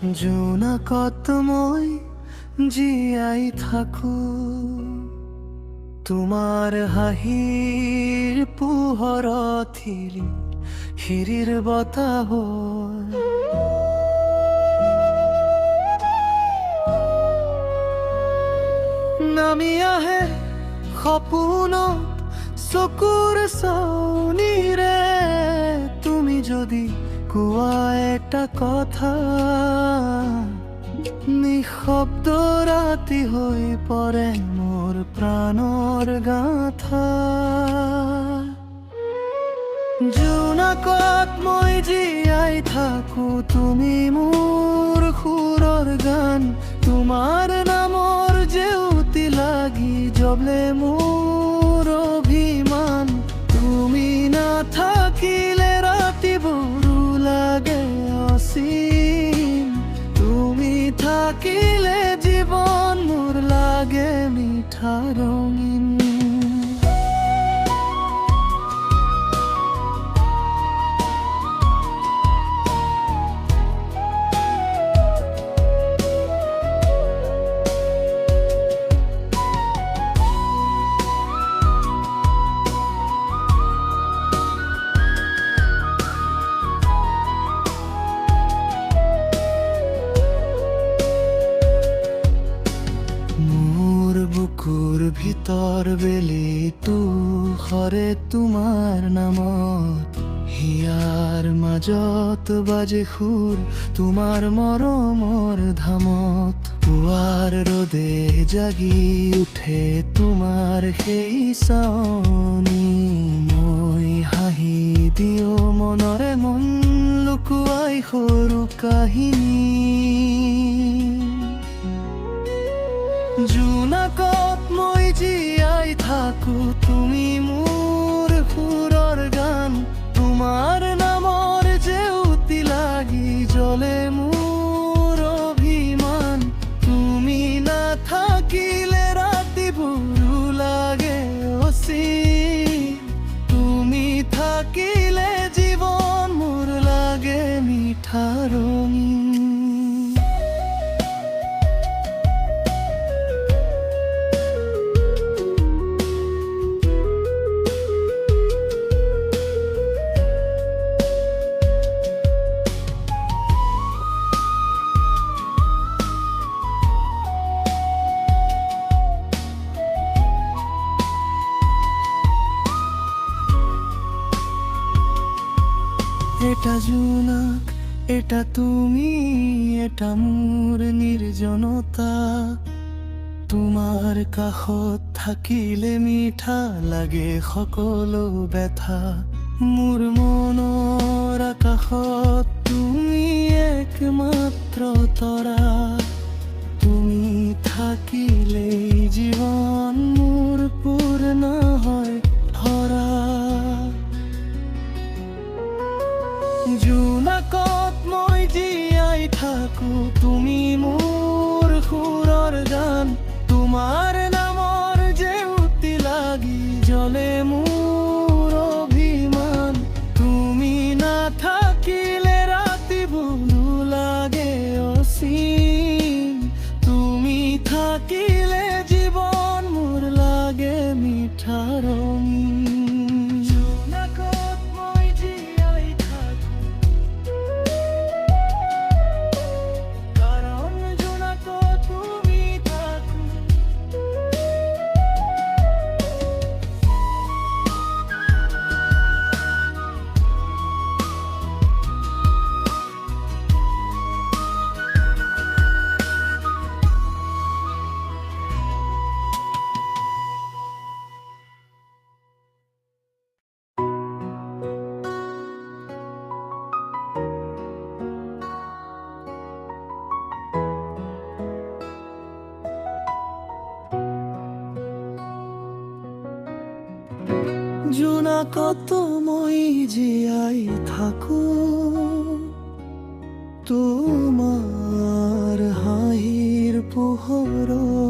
জোনাকত মই জীয়াই থাকো তোমাৰ হাঁহিৰ পোহৰত হিৰিৰ বতাহ নামি আহে সপোনত চকুৰ চাউনিৰে তুমি যদি কোৱা এটা কথা নিঃশব্দ ৰাতি হৈ পৰে মোৰ প্ৰাণৰ গাথা জোনাকত মই জীয়াই থাকো তুমি মোৰ সুৰৰ গান তোমাৰ নামৰ জেউতি লাগি জবলে মোৰ অভিমান তুমি নাথাকিলে ৰাতিবোৰো লাগে অসীম তুমি থাকিলে জীৱন মোৰ লাগে মিঠা ৰঙীন বুকুৰ ভিতৰ বেলি তুষৰে তোমাৰ নামত হিয়াৰ মাজত বাজে সুৰ তোমাৰ মৰমৰ ধামত পুৱাৰ ৰ'দে জাগি উঠে তোমাৰ সেই চাৱনি মই হাঁহি দিও মনৰে মন লুকুৱাই সৰু কাহিনী জোনাকত মই জীয়াই থাকো তুমি মোৰ সুৰৰ গান তোমাৰ নামৰ জেউতি লাগি জ্বলে মোৰ অভিমান তুমি নাথাকিলে ৰাতিবোৰো লাগে অসীম তুমি থাকিলে জীৱন মোৰ লাগে মিঠা ৰঙীন এটা জোনাক এটা তুমি এটা মোৰ নিৰ্জনতা তোমাৰ কাষত থাকিলে মিঠা লাগে সকলো ব্যথা মোৰ মনৰ আকাশত তুমি একমাত্ৰ তৰা তুমি থাকিলেই জীৱন মোৰ পূৰ্ণ হয় ধৰা জোনাকত মই জীয়াই থাকো তুমি মোৰ সুৰৰ গান তোমাৰ নামৰ জেউতি লাগি জ্বলে মোৰ অভিমান তুমি নাথাকিলে ৰাতিবোৰো লাগে অসীম তুমি থাকিলে জীৱন মোৰ লাগে মিঠা ৰঙীন জোনাকত মই জীয়াই থাকো তোমাৰ হাঁহিৰ পোহৰত